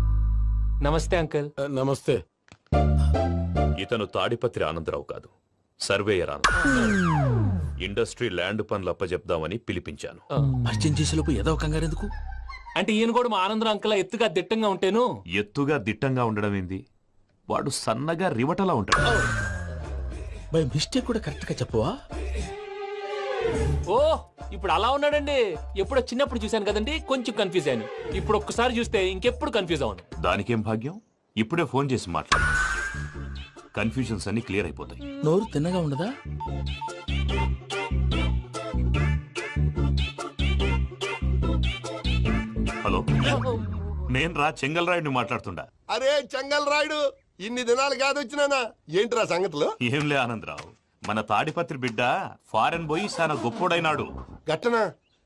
నమస్తే అంకుల్. నమస్తే. ఇతను తాడిపత్రి ఆనందరావు కాదు, సర్వేయర్ ఆనందరావు. ఇండస్ట్రీ ల్యాండ్ పనులు అప్పచెప్దామని పిలిపించాను. పరిచయం చేసేలోపు ఏదో కంగారు ఎందుకు? అంటే ఈయన కూడా మా ఆనందరావు అంకుల్ ఎత్తుగా దిట్టంగా ఉంటేను. ఎత్తుగా దిట్టంగా ఉండడం ఏంది, వాడు సన్నగా రివటలా ఉంటాడు. బై మిస్టేక్ కూడా కరెక్ట్ గా చెప్పవా? ఓ ఇప్పుడు అలా ఉన్నాడండి. ఎప్పుడో చిన్నప్పుడు చూశాను కదండి, కొంచెం కన్ఫ్యూజ్ అయ్యాను. ఇప్పుడు ఒక్కసారి చూస్తే ఇంకెప్పుడు కన్ఫ్యూజ్ అవ్వను. దానికేం భాగ్యం, ఇప్పుడే ఫోన్ చేసి మాట్లాడు. కన్ఫ్యూజన్స్ అన్ని క్లియర్ అయిపోతాయి. నోరు తిన్నగా ఉండదా? హలో, నేను రా చెంగల్ రాయుడిని మాట్లాడుతుండా. అరే చెంగల్ రాయుడు, ఇన్ని దినాలు కాదు వచ్చినానా? ఏంట్రా సంగతులు? ఏంలే ఆనందరావు, మన తాడిపత్రి బిడ్డ ఫారెన్ పోయి చాలా గొప్పోడైనాడు. గట్టనా?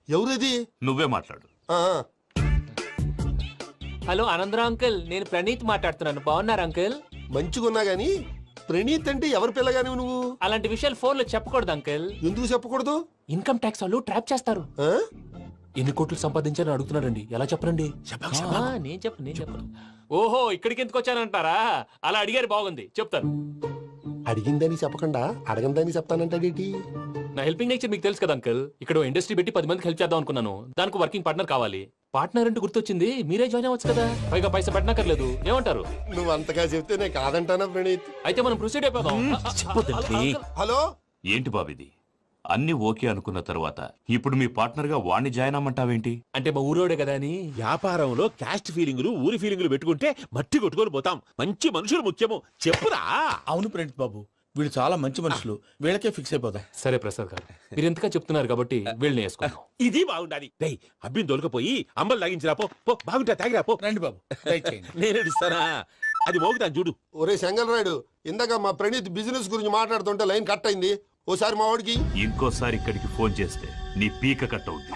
ఎవరిది? నువ్వే మాట్లాడు. హలో ఆనందరావు అంకుల్, నేను ప్రణీత్ మాట్లాడుతున్నాను. బాగున్నారు అంకుల్? మంచిగున్నా గాని ప్రణీత్ అంటే ఎవరి పిల్లగాని నువ్వు? అలాంటి విషయాలు ఫోన్ లో చెప్పకూడదు అంకుల్. ఎందుకు చెప్పకూడదు? ఇన్కమ్ ట్యాక్స్ వాళ్ళు ట్రాప్ చేస్తారు. ఆ? ఎన్ని కోట్లు సంపాదించాలని అడుగుతున్నారండి. ఎలా చెప్పరండి? నేను చెప్పను. ఓహో, ఇక్కడికి ఎందుకు వచ్చానంటారా? అలా అడిగారు, బాగుంది, చెప్తాను. అడిగిందని చెప్పకుండా అడగందని చెప్తానంటాడేటి? నా హెల్పింగ్ నేచర్ మీకు తెలుసు కదా అంకుల్. ఇక్కడ ఇండస్ట్రీ పెట్టి 10 మందికి హెల్ప్ చేద్దాం అనుకున్నాను. దానికి వర్కింగ్ పార్ట్నర్ కావాలి. పార్ట్నర్ అంటే గుర్తొచ్చింది, మీరే జాయిన్ అవ్వచ్చు కదా, పైగా పైసా పెట్టనక్కర్లేదు. ఏమంటారు? నువ్వు అంతగా చెప్తే నేను కాదంటానా ప్రణీత్? అయితే మనం ప్రొసీడ్ అయిపోదాం. హలో, ఏంటి బాబిది, అన్ని ఓకే అనుకున్న తర్వాత ఇప్పుడు మీ పార్ట్నర్ గా వాణ్ణి జాయిన్ అమ్మంటావేంటి? అంటే మా ఊరోడే కదా అని. వ్యాపారంలో క్యాస్ట్ ఫీలింగులు ఊరి ఫీలింగులు పెట్టుకుంటే మట్టి కొట్టుకొని పోతాం. మంచి మనుషులు ముఖ్యము చెప్పురా. అవును ప్రణీత్ బాబు, వీళ్ళు చాలా మంచి మనుషులు, వీళ్ళకే ఫిక్స్ అయిపోదాం. సరే ప్రసాద్ గారు, మీరు ఎంతగా చెప్తున్నారు కాబట్టి వీళ్ళని వేసుకుందాం. ఇది బాగుండాలి. డై అబ్బిని దొలకపోయి అంబలు తాగించిరా పో. పో బాగుంటా తాగిరా పో. రండి బాబు, దయచేయండి. నేను ఇస్తానా? అది మోగుతాను చూడు. ఒరే సెంగల్ రాయుడు, ఇందాక మా ప్రణీత్ బిజినెస్ గురించి మాట్లాడుతుంటే లైన్ కట్ అయింది. ఓసారి మా వాడికి ఇంకోసారి ఇక్కడికి ఫోన్ చేస్తే నీ పీక కట్ అవుద్ది.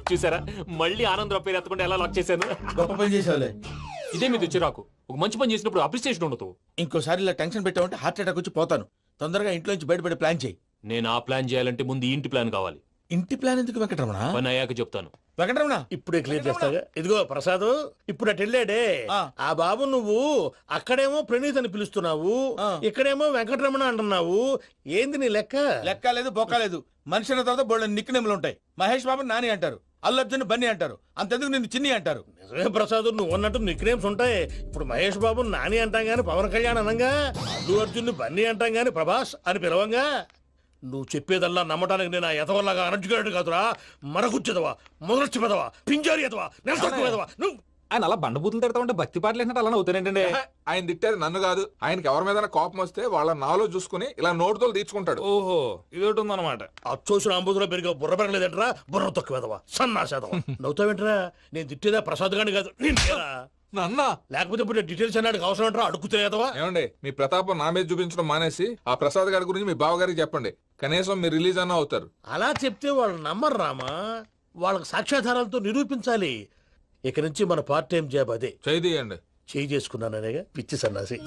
చూసారా, మళ్ళీ ఆనందరావు పేరు ఎత్తకుండా ఎలా లాక్ చేశాను. గొప్ప పని చేసేవాళ్ళే. ఇదే మీద చిరాకు. ఒక మంచి పని చేసినప్పుడు అప్రిసియేషన్ ఉండదు. ఇంకోసారి ఇలా టెన్షన్ పెట్టామంటే హార్ట్ అటాక్ వచ్చి పోతాను. తొందరగా ఇంట్లో నుంచి బయటపడే ప్లాన్ చేయి. నేను ఆ ప్లాన్ చేయాలంటే ముందు ఈ ఇంటి ప్లాన్ కావాలి. ఇంటి ప్లాన్ ఎందుకు వెంకటరమణ? పని అయ్యాక చెప్తాను. వెంకటరమణ ఇప్పుడే క్లియర్ చేస్తాగా. ఇదిగో ప్రసాద్, ఇప్పుడు అటు వెళ్ళాడే ఆ బాబు, నువ్వు అక్కడేమో ప్రణీత్ అని పిలుస్తున్నావు, ఇక్కడేమో వెంకటరమణ అంటున్నావు. ఏంది నీ లెక్క? లెక్క లేదు, బొక్క లేదు. మనిషి అన్న తర్వాత బోళ్ళ నిక్నెములు ఉంటాయి. మహేష్ బాబు నాని అంటారు, అల్లు అర్జున్ బన్నీ అంటారు, అంతెందుకు నిన్ను చిన్ని అంటారు. నిజమే ప్రసాద్, నువ్వు అన్నట్టు నిక్నేమ్స్ ఉంటాయి. ఇప్పుడు మహేష్ బాబు నాని అంటాం గాని పవన్ కళ్యాణ్ అనంగా, అల్లు అర్జున్ బన్నీ అంటాం గాని ప్రభాస్ అని పిలవంగా. నువ్వు చెప్పేదల్లా నమ్మటానికి నేను ఎతవల్లాగా అనర్జుకేటెడ్ కాదురా. మరగుచ్చదవా, మొదలచ్చి పెదవా, పింజారి ఎదవా, నెలసొక్కుదవా నువ్వు. ఆయన అలా బండబూతులు తిడతా ఉంటే భక్తి పాటలు ఏంటంటే అలా అవుతానంటే. ఆయన తిట్టేది నన్ను కాదు, ఆయనకి ఎవరి మీద కోపం వస్తే వాళ్ళ నాలో చూసుకుని ఇలా నోటుతో తీర్చుకుంటాడు. ఓహో, ఇదొకటి ఉందన్నమాట. అచ్చోసిన అంబుధులో పెరిగే బుర్ర పెరగలేదంటరా, బుర్ర తొక్కువేదవా, సన్నాసేదవా. నవ్వుతావేంటరా? నేను తిట్టేదా ప్రసాద్ గాని కాదు, నిన్నేరా. నన్న లేకపోతే ఇప్పుడు డీటెయిల్స్ అన్నాడు అవసరం అంటారా? అడుగుతాయేదవా? ఏమండి, మీ ప్రతాపం నా మీద చూపించడం మానేసి ఆ ప్రసాద్ గారి గురించి మీ బావగారికి చెప్పండి. కనీసం మీరు రిలీజ్ అన్న అవుతారు. అలా చెప్తే వాళ్ళు నమ్మరు రామా. వాళ్ళకి సాక్ష్యాధారాలతో నిరూపించాలి. ఇక నుంచి మన పార్ట్ టైం జాబ్ అదే. చేయండి. చేయి చేసుకున్నాననేగా పిచ్చి సన్నాసి.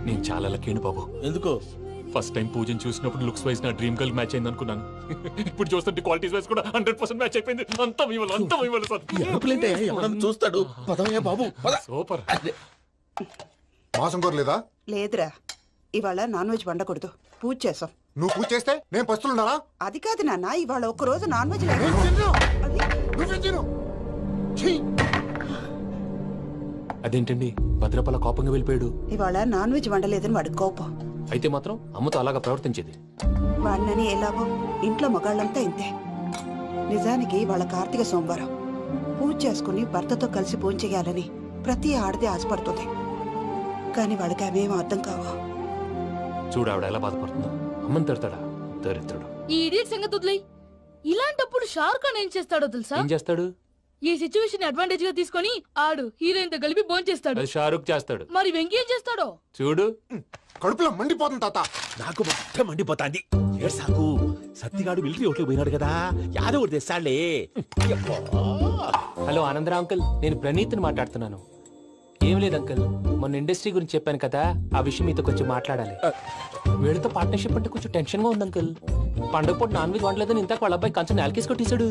నేను చాలా లక్కీని బాబు. ఎందుకు? ఫస్ట్ టైం పూజను చూసినప్పుడు లుక్స్ వైజ్ నా డ్రీమ్ గర్ల్ మ్యాచ్ అయింది అనుకున్నాను. ఇప్పుడు చూస్తుంటే క్వాలిటీస్ వైజ్ కూడా 100% మ్యాచ్ అయిపోయింది. అంతా ఇవ్వాలి ఎవడన్నా చూస్తాడు. పదవయ్యా బాబు, పద. సూపర్. మాసం కోరలేదా? లేదురా, ఇవాళ నాన్ వెజ్ వండకూడదు. పూజ చేసాం. నువ్వు పూజ చేస్తే నేను పస్తులున్నారా? అది కాదు నాన్న, ఇవాళ ఒక్కరోజు నాన్ వెజ్ అదేంటండి భద్రపల కోపంగా వెళ్ళిపోయాడు? ఇవాళ నాన్ వెజ్ వండలేదని వాడి కోపం. అయితే మాత్రం అమ్మతో అలాగా ప్రవర్తించేది. వాడినని ఎలాగో ఇంట్లో మగాళ్ళంతా ఇంతే. నిజానికి వాళ్ళ కార్తీక సోమవారం పూజ చేసుకుని భర్తతో కలిసి భోజనం చేయాలని ప్రతి ఆడది ఆశపడుతుంది. కానీ వాడికి అవేం అర్థం కావు. చూడు ఆవిడ ఎలా బాధపడుతుందో. అమ్మని తిడతాడా దరిద్రుడు. ఈ ఇడియట్ సంగతి వదిలేయ్. ఇలాంటప్పుడు షారుఖ్ ఖాన్ ఏం చేస్తాడో తెలుసా? ఏం చేస్తాడు? ఈ సిచ్యువేషన్ అడ్వాంటేజ్ గా తీసుకొని ఆడు హీరోయిన్ తో కలిపి బోన్ చేస్తాడు. అది షారుఖ్ చేస్తాడు. మరి వెంకీ ఏం చేస్తాడో చూడు. కడుపులో మండిపోతుంది తాత. నాకు మొత్తం మండిపోతాంది. సాకు సత్తిగాడు మిలిటరీ ఓట్లు పోయినాడు కదా, యాదవ్ తెస్తాడులే. హలో ఆనందరావు అంకుల్, నేను ప్రణీత్ని మాట్లాడుతున్నాను. ఏం లేదు అంకుల్, మొన్న ఇండస్ట్రీ గురించి చెప్పాను కదా, ఆ విషయం మీతో కొంచెం మాట్లాడాలి. వీళ్ళతో పార్ట్నర్షిప్ అంటే కొంచెం టెన్షన్ గా ఉంది అంకుల్. పండుగ పూట నాన్ వెజ్ వండలేదని ఇంతకు వాళ్ళ అబ్బాయి కంచెం నేలకేసి కొట్టేశాడు.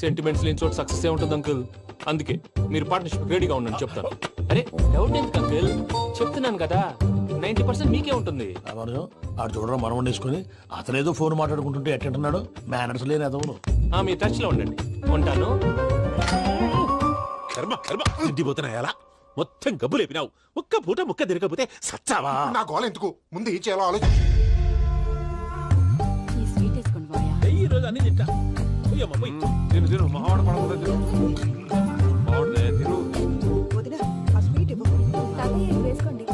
సెంటిమెంట్స్ లేని చోట సక్సెస్ ఏ ఉంటుంది అంకుల్. అందుకే మీరు పార్ట్నర్షిప్ రెడీగా ఉండండి చెప్తాను. అరే డౌట్ ఎందుకు అంకుల్, చెప్తున్నాను కదా 90% మీకే ఉంటుంది. ఆడు చూడడం మనం వండేసుకుని అతనేదో ఫోన్ మాట్లాడుకుంటుంటే ఎట్టంటున్నాడు. మేనర్స్ లేని అదవును. మీ టచ్ లో ఉండండి. ఉంటాను. కర్మ కర్మ తిండిపోతున్నాయలా మొత్తం గబ్బు లేపినావు. ఒక్క పూట ముక్క తిరగకపోతే సచ్చావా? నా గోల ఎందుకు, ముందు ఈ చేయాలో ఆలోచించు. ఈ రోజు అన్ని తింటా. వదినా, ఆ స్వీట్ ఇవ్వు. వేసుకోండి.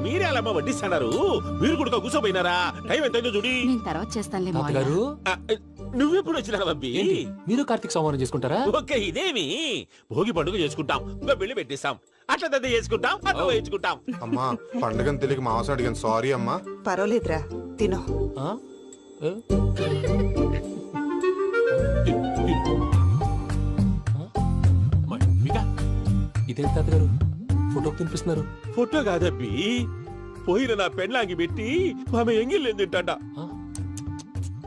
మీరే అలా వడ్డిస్తాడారు. మీరు కూడా కూర్చోపోయినారా? టైం ఎంతైందో చూడి. తర్వాత చేస్తానులే తాతగారు, నువ్వెప్పుడు వచ్చినా బంబి? మీరు కార్తీక్ సంహారం చేసుకుంటారా? ఓకే, ఇదేమి భోగి పండుగ చేసుకుంటాం, ఇంకా పెళ్లి పెట్టేస్తాం, అట్లా దద్ద చేసుకుంటాం, అట్లా వేయించుకుంటాం. అమ్మా పండుగని తెలియక మాంసం అడిగాను, సారీ అమ్మా. పర్వాలేదురా, తినో. ఆ? ఏ? ఇదేంటి తాతగారు ఫోటోకి తినిపిస్తున్నారు? ఫోటో కాదబ్బి, పోయిన నా పెళ్ళాంగి పెట్టి ఆమె ఎంగిల్లేం తింటాడ.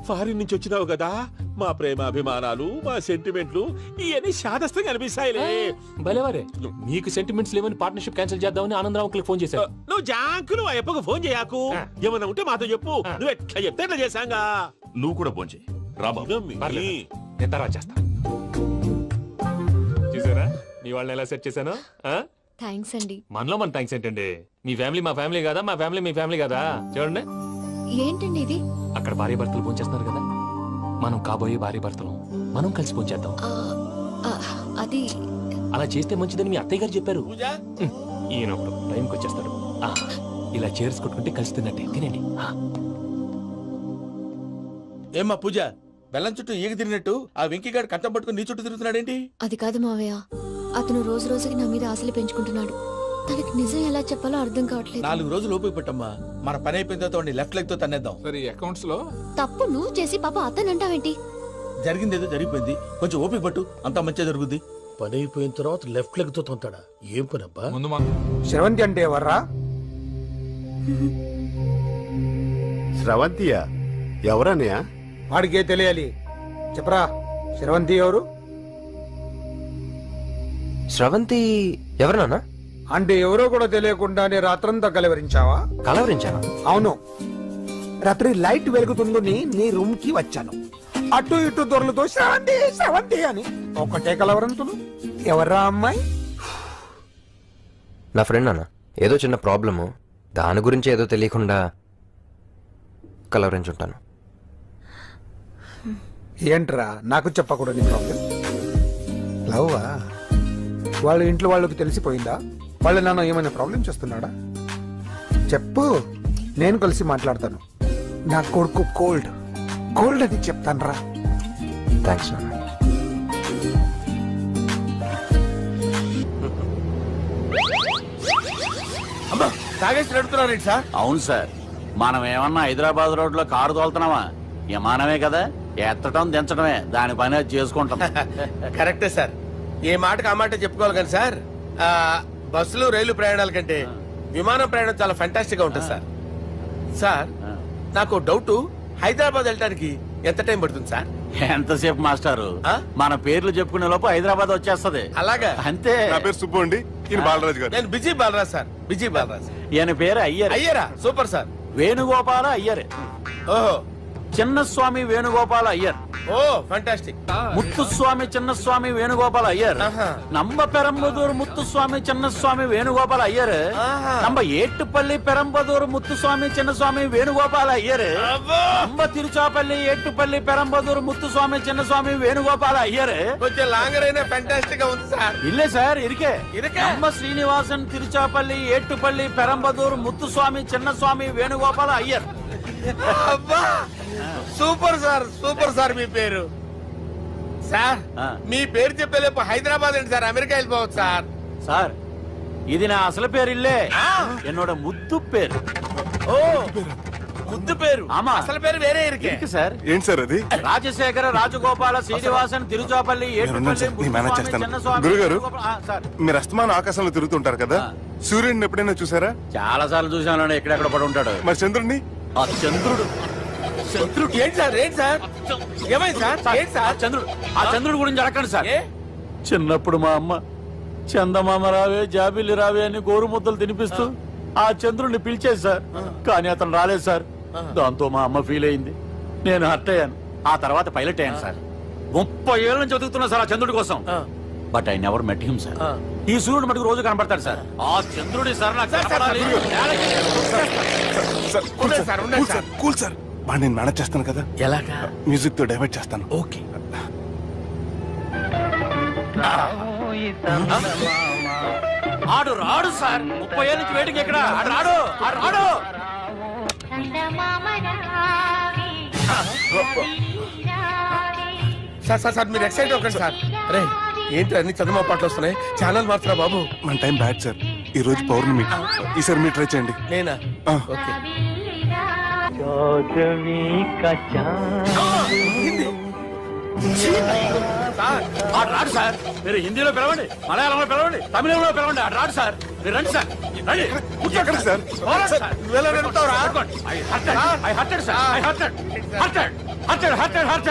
ఫారిన్ నుంచి వచ్చినావు కదా, మా ప్రేమ అభిమానాలు, మా సెంటిమెంట్లు ఇవన్నీ శాదస్తంగా అనిపిస్తాయిలే. భలేవారే, మీకు సెంటిమెంట్స్ లేవని పార్ట్నర్షిప్ క్యాన్సిల్ చేద్దామని ఆనందరావు అంకుల్ ఫోన్ చేశారు. నువ్వు జాంకు నువ్వు ఎప్పకు ఫోన్ చేయకు. ఏమన్నా ఉంటే మాతో చెప్పు. నువ్వు ఎట్లా చెప్తే ఎట్లా చేశాంగా. నువ్వు కూడా ఫోన్ చేయి రాబాబు. పర్లేదు, నేను తర్వాత చేస్తా. చూసారా మీ వాళ్ళని ఎలా సెట్ చేశాను? థ్యాంక్స్ అండి. మనలో మన థ్యాంక్స్ ఏంటండి? మీ ఫ్యామిలీ మా ఫ్యామిలీ కదా, మా ఫ్యామిలీ మీ ఫ్యామిలీ కదా. చూడండి, ఏంటండి ఇది? అక్కడ భార్య భర్తలు పోంచేస్తున్నారు కదా, మనం కాబోయే భార్య భర్తలు మనం కలిసి పోంచేద్దాం. అది అలా చేస్తే మంచిదని మీ అత్తయ్య గారు చెప్పారు. పూజ ఈయన ఒకడు టైంకి వచ్చేస్తాడు. ఇలా చేర్స్ కొట్టుకుంటే కలిసి తిన్నట్టే. తినండి. ఏమ్మా పూజ, బెల్లం చుట్టూ ఈగ తిరిగినట్టు ఆ వెంకీగాడు కట్టం పట్టుకుని నీ చుట్టూ తిరుగుతున్నాడేంటి? అది కాదు మావయ్య, అతను రోజు రోజుకి నా మీద ఆశలు పెంచుకుంటున్నాడు. తనకి నిజం ఎలా చెప్పాలో అర్థం కావట్లేదు. 4 రోజులు ఓపిక పట్టమ్మా, మన పని అయిపోయిన తర్వాత లెఫ్ట్ లెగ్ తో తన్నేద్దాం. అకౌంట్స్ లో తప్పు నువ్వు చేసి పాప అతను అంటావేంటి? జరిగింది ఏదో జరిగిపోయింది, కొంచెం ఓపిక పట్టు, అంతా మంచిగా జరుగుద్ది. పని అయిపోయిన తర్వాత లెఫ్ట్ లెగ్ తో తొంతాడా? ఏం పని అబ్బా? ముందు మా శ్రవంతి అంటే ఎవర్రా? స్రవంతియా? ఎవరన్నయ్య? వాడికే తెలియాలి. చెప్పరా, శ్రవంతి ఎవరు? శ్రవంతి ఎవరన్నా? అంటే ఎవరో కూడా తెలియకుండానే రాత్రంతా కలవరించావా? కలవరించావా? అవును, రాత్రి లైట్ వెలుగుతుందని నీ రూమ్ కి వచ్చాను. అటు ఇటు దొరలతో శ్రవంతి శ్రవంతి అని ఒకటే కలవరంతులు. ఎవర్రా అమ్మాయి? నా ఫ్రెండ్ అన్న, ఏదో చిన్న ప్రాబ్లము, దాని గురించి ఏదో తెలియకుండా కలవరించుంటాను. ఏంట్రా నాకు చెప్పకూడదు నీ ప్రాబ్లం? లవ్వా? వాళ్ళ ఇంట్లో వాళ్ళకి తెలిసిపోయిందా? వాళ్ళ నాన్న ఏమైనా ప్రాబ్లం చేస్తున్నాడా? చెప్పు, నేను కలిసి మాట్లాడతాను. నా కొడుకు కోల్డ్ కోల్డ్ అని చెప్తాను రా. థ్యాంక్స్ నాన్న. అమ్మా, తాగేసి నడుపుతున్నారేంటి సార్? అవును సార్, మనం ఏమన్నా హైదరాబాద్ రోడ్ లో కారు తోలుతున్నామా? విమానమే కదా, ఎత్తడం దించడమే, దాని పని అది చేసుకుంటాం. కరెక్టే సార్, ఏ మాటకు ఆ మాట చెప్పుకోవాలి కానీ సార్, బస్సులు రైలు ప్రయాణాల కంటే విమానం ప్రయాణం చాలా ఫెంటాస్టిక్ గా ఉంటుంది సార్. సార్, నాకు డౌట్, హైదరాబాద్ వెళ్ళడానికి ఎంత టైం పడుతుంది సార్? ఎంతసేపు మాస్టారు, మన పేర్లు చెప్పుకునే లోపు హైదరాబాద్ వచ్చేస్తది. అలాగా? అంతే. నా పేరు సుబ్బు అండి, ఈయన బాలరాజు గారు. నేను busy Balaraj sir, busy Balaraj. ఈయన పేరు అయ్యర్. అయ్యరా? Super sir. వేణుగోపాల అయ్యర్. ఓహో, చిన్నస్వామి వేణుగోపాల అయ్యర్. ఓ ఫంటాస్టిక్. ముత్తుస్వామి చిన్నస్వామి వేణుగోపాల అయ్యర్. நம்ம பெரம்பதூர் முத்துசுவாமி சின்னசுவாமி வேணுகோபால ஐயர். நம்ம ஏட்டுப்பள்ளி பெரம்பதூர் முத்துசுவாமி சின்னசுவாமி வேணுகோபால ஐயர். நம்ம తిరుచాపల్లి ఏట్టుపల్లి పెరంబదూర్ ముత్తుస్వామి చిన్నస్వామి వేణుగోపాల అయ్యర్. కొంచెం లాంగర్ అయినా ఫంటాస్టిక్ గా ఉంది సార్. ఇల్లే సార్ ఇరికే. ఇరికే. நம்ம శ్రీనివాసన్ తిరుచాపల్లి ఏట్టుపల్లి పెరంబదూర్ ముత్తుస్వామి చిన్నస్వామి వేణుగోపాల అయ్యర్. అబ్బా, సూపర్ సార్, సూపర్ సార్. మీ పేరు సార్, మీ పేరు చెప్పేలేపు హైదరాబాద్ ఏంటి సార్, అమెరికా వెళ్ళిపోవచ్చు సార్. సార్, ఇది నా అసలు పేరు ఇల్లే, என்னோட ముద్దు పేరు. ఓ, ముద్దు పేరు. ఆమా, అసలు పేరు వేరే ఇరికే సార్. ఏంటి సార్ అది? రాజశేఖర రాజగోపాల శ్రీనివాసన్ తిరుచాపల్లి గురుగారు, మీరు అస్తమానం ఆకాశంలో తిరుగుతుంటారు కదా, సూర్యుడిని ఎప్పుడైనా చూసారా? చాలా సార్లు చూసాను, ఎక్కడెక్కడ పడి ఉంటాడు. మరి చంద్రుడిని? ఆ చంద్రుడు. చంద్రుడు ఏంటి సార్? ఏంటి సార్? ఏమైంది సార్? ఏంటి సార్? చంద్రుడు. ఆ చంద్రుడు గురించి అడగండి సార్. చిన్నప్పుడు మా అమ్మ చందమామ రావే జాబిల్లి రావే అని గోరుముద్దలు తినిపిస్తూ ఆ చంద్రుడిని పిలిచేది సార్, కానీ అతను రాలేదు సార్. దాంతో మా అమ్మ ఫీల్ అయింది, నేను హర్ట్ అయ్యాను. ఆ తర్వాత పైలట్ అయ్యాను సార్. 30 ఏళ్ళ నుంచి చదువుతున్నా సార్ ఆ చంద్రుడి కోసం. But I never met him sir. ఈ సూర్యుడు మటుకు రోజు కనబడతాడు సార్. ఆ చంద్రుడి సార్ నాకు కనపడాలి. కూల్ సార్, బాగా నేను మేనేజ్ చేస్తాను కదా. ఎలాగా? మ్యూజిక్ తో డైవర్ట్ చేస్తాను. ఓకే. ఆడు రాడు సార్, 30 ఏళ్ళ నుంచి వెయిటింగ్ ఎక్కడ. ఆడు రాడు, ఆడు రాడు. సార్ సార్ సార్, మీరు ఎక్సైట్ అవ్వకండి సార్. అరే ఏంటి అన్ని చదువు పాటలు వస్తున్నాయి, ఛానల్ మారుతున్నా బాబు. మన టైం బ్యాడ్ సార్, ఈ రోజు పౌర్ణమి, ఈసారి మీరు ట్రై చేయండి. నేనా? ఓకే. ఆడు రాడు సార్. మీరు హిందీలో పిలవండి, మలయాళంలో పిలవండి, తమిళంలో పిలవండి, ఆడు రాడు సార్. మీరు రండి సార్, రండి. కూర్చోండి సార్. పోరాడు సార్. పట్టుకోండి. I hurted, sir. I hurted, sir. I hurted. Hurted.